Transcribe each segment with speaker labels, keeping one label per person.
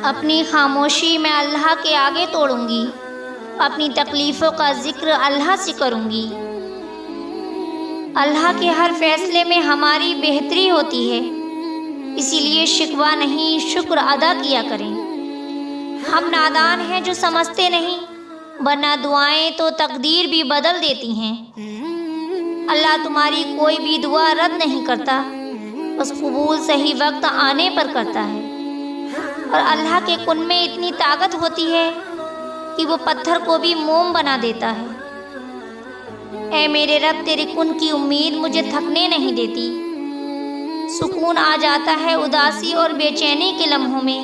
Speaker 1: اپنی خاموشی میں اللہ کے آگے توڑوں گی، اپنی تکلیفوں کا ذکر اللہ سے کروں گی۔ اللہ کے ہر فیصلے میں ہماری بہتری ہوتی ہے، اسی لیے شکوہ نہیں شکر ادا کیا کریں۔ ہم نادان ہیں جو سمجھتے نہیں، ورنہ دعائیں تو تقدیر بھی بدل دیتی ہیں۔ اللہ تمہاری کوئی بھی دعا رد نہیں کرتا، بس قبول صحیح وقت آنے پر کرتا ہے۔ اور اللہ کے کن میں اتنی طاقت ہوتی ہے کہ وہ پتھر کو بھی موم بنا دیتا ہے۔ اے میرے رب، تیرے کن کی امید مجھے تھکنے نہیں دیتی۔ سکون آ جاتا ہے اداسی اور بے چینی کے لمحوں میں،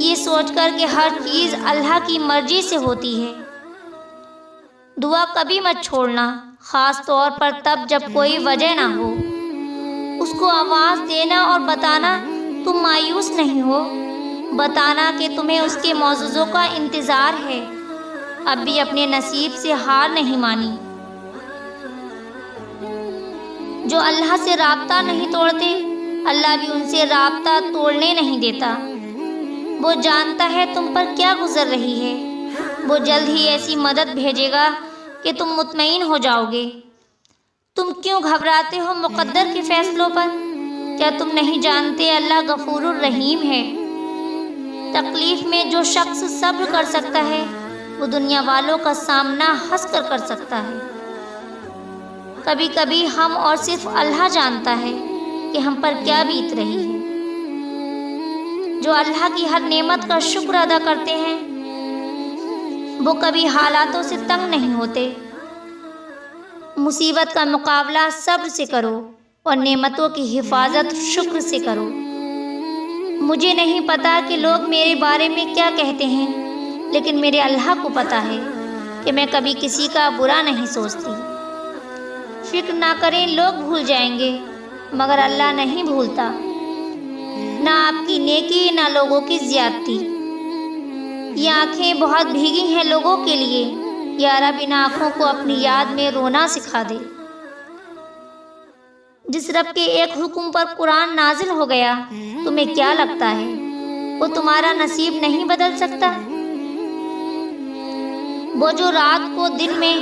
Speaker 1: یہ سوچ کر کہ ہر چیز اللہ کی مرضی سے ہوتی ہے۔ دعا کبھی مت چھوڑنا، خاص طور پر تب جب کوئی وجہ نہ ہو۔ اس کو آواز دینا اور بتانا تم مایوس نہیں ہو، بتانا کہ تمہیں اس کے معجزوں کا انتظار ہے، اب بھی اپنے نصیب سے ہار نہیں مانی۔ جو اللہ سے رابطہ نہیں توڑتے، اللہ بھی ان سے رابطہ توڑنے نہیں دیتا۔ وہ جانتا ہے تم پر کیا گزر رہی ہے، وہ جلد ہی ایسی مدد بھیجے گا کہ تم مطمئن ہو جاؤ گے۔ تم کیوں گھبراتے ہو مقدر کے فیصلوں پر؟ کیا تم نہیں جانتے اللہ غفور الرحیم ہے؟ تکلیف میں جو شخص صبر کر سکتا ہے، وہ دنیا والوں کا سامنا ہنس کر کر سکتا ہے۔ کبھی کبھی ہم اور صرف اللہ جانتا ہے کہ ہم پر کیا بیت رہی ہے۔ جو اللہ کی ہر نعمت کا شکر ادا کرتے ہیں، وہ کبھی حالاتوں سے تنگ نہیں ہوتے۔ مصیبت کا مقابلہ صبر سے کرو اور نعمتوں کی حفاظت شکر سے کرو۔ مجھے نہیں پتا کہ لوگ میرے بارے میں کیا کہتے ہیں، لیکن میرے اللہ کو پتا ہے کہ میں کبھی کسی کا برا نہیں سوچتی۔ فکر نہ کریں، لوگ بھول جائیں گے مگر اللہ نہیں بھولتا، نہ آپ کی نیکی نہ لوگوں کی زیادتی۔ یہ آنکھیں بہت بھیگی ہیں لوگوں کے لیے، یا رب ان آنکھوں کو اپنی یاد میں رونا سکھا دے۔ جس رب کے ایک حکم پر قرآن نازل ہو گیا، تمہیں کیا لگتا ہے وہ تمہارا نصیب نہیں بدل سکتا؟ وہ جو رات کو دن میں،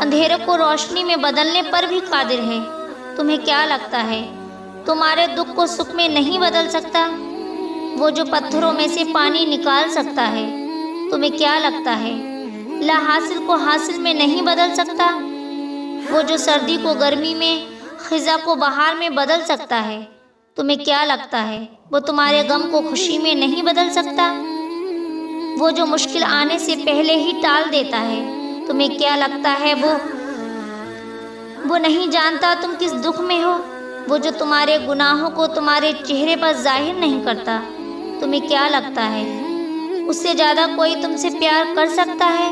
Speaker 1: اندھیرے کو روشنی میں بدلنے پر بھی قادر ہے، تمہیں کیا لگتا ہے تمہارے دکھ کو سکھ میں نہیں بدل سکتا؟ وہ جو پتھروں میں سے پانی نکال سکتا ہے، تمہیں کیا لگتا ہے لا حاصل کو حاصل میں نہیں بدل سکتا؟ وہ جو سردی کو گرمی میں، خزاں کو بہار میں بدل سکتا ہے، تمہیں کیا لگتا ہے وہ تمہارے غم کو خوشی میں نہیں بدل سکتا؟ وہ جو مشکل آنے سے پہلے ہی ٹال دیتا ہے، تمہیں کیا لگتا ہے وہ نہیں جانتا تم کس دکھ میں ہو؟ وہ جو تمہارے گناہوں کو تمہارے چہرے پر ظاہر نہیں کرتا، تمہیں کیا لگتا ہے اس سے زیادہ کوئی تم سے پیار کر سکتا ہے؟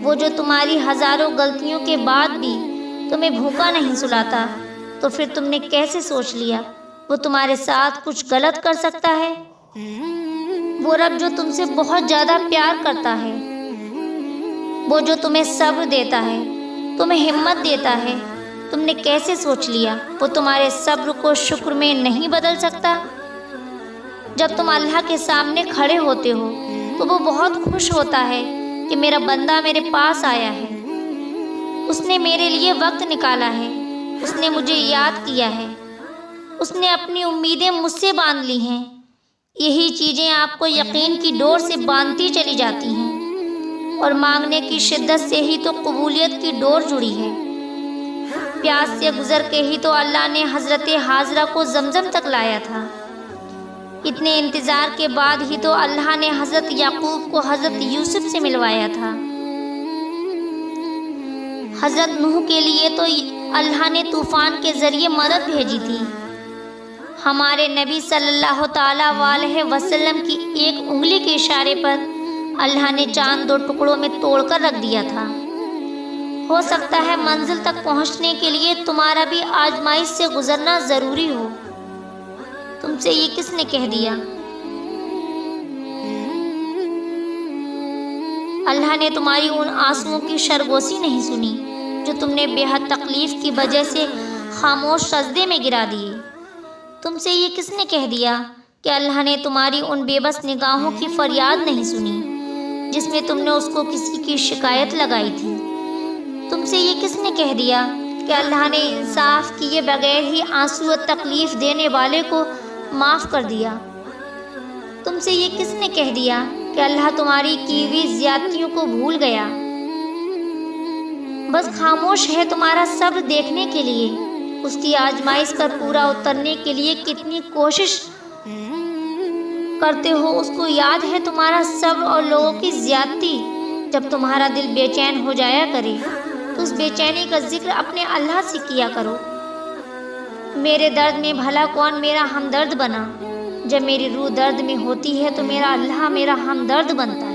Speaker 1: وہ جو تمہاری ہزاروں غلطیوں کے بعد بھی تمہیں بھوکا نہیں سلاتا، تو پھر تم نے کیسے سوچ لیا وہ تمہارے ساتھ کچھ غلط کر سکتا ہے؟ وہ رب جو تم سے بہت زیادہ پیار کرتا ہے، وہ جو تمہیں صبر دیتا ہے، تمہیں ہمت دیتا ہے، تم نے کیسے سوچ لیا وہ تمہارے صبر کو شکر میں نہیں بدل سکتا؟ جب تم اللہ کے سامنے کھڑے ہوتے ہو تو وہ بہت خوش ہوتا ہے کہ میرا بندہ میرے پاس آیا ہے، اس نے میرے لیے وقت نکالا ہے، اس نے مجھے یاد کیا ہے، اس نے اپنی امیدیں مجھ سے باندھ لی ہیں۔ یہی چیزیں آپ کو یقین کی ڈور سے باندھتی چلی جاتی ہیں، اور مانگنے کی شدت سے ہی تو قبولیت کی ڈور جڑی ہے۔ پیاس سے گزر کے ہی تو اللہ نے حضرت حاضرہ کو زمزم تک لایا تھا۔ اتنے انتظار کے بعد ہی تو اللہ نے حضرت یعقوب کو حضرت یوسف سے ملوایا تھا۔ حضرت نوح کے لیے تو اللہ نے طوفان کے ذریعے مدد بھیجی تھی۔ ہمارے نبی صلی اللہ تعالیٰ علیہ وسلم کی ایک انگلی کے اشارے پر اللہ نے چاند 2 ٹکڑوں میں توڑ کر رکھ دیا تھا۔ ہو سکتا ہے منزل تک پہنچنے کے لیے تمہارا بھی آزمائش سے گزرنا ضروری ہو۔ تم سے یہ کس نے کہہ دیا؟ اللہ نے تمہاری ان آنسوؤں کی شرگوسی نہیں سنی جو تم نے بے حد تکلیف کی وجہ سے خاموش سجدے میں گرا دیے۔ تم سے یہ کس نے کہہ دیا کہ اللہ نے تمہاری ان بے بس نگاہوں کی فریاد نہیں سنی جس میں تم نے اس کو کسی کی شکایت لگائی تھی؟ تم سے یہ کس نے کہہ دیا کہ اللہ نے انصاف کیے بغیر ہی آنسو و تکلیف دینے والے کو معاف کر دیا؟ تم سے یہ کس نے کہہ دیا کہ اللہ تمہاری کی ہوئی زیادتیوں کو بھول گیا؟ بس خاموش ہے تمہارا صبر دیکھنے کے لیے، اس کی آزمائش پر پورا اترنے کے لیے کتنی کوشش کرتے ہو اس کو یاد ہے تمہارا صبر اور لوگوں کی زیادتی۔ جب تمہارا دل بے چین ہو جایا کرے تو اس بے چینی کا ذکر اپنے اللہ سے کیا کرو۔ میرے درد میں بھلا کون میرا ہمدرد بنا؟ جب میری روح درد میں ہوتی ہے تو میرا اللہ میرا ہمدرد بنتا ہے۔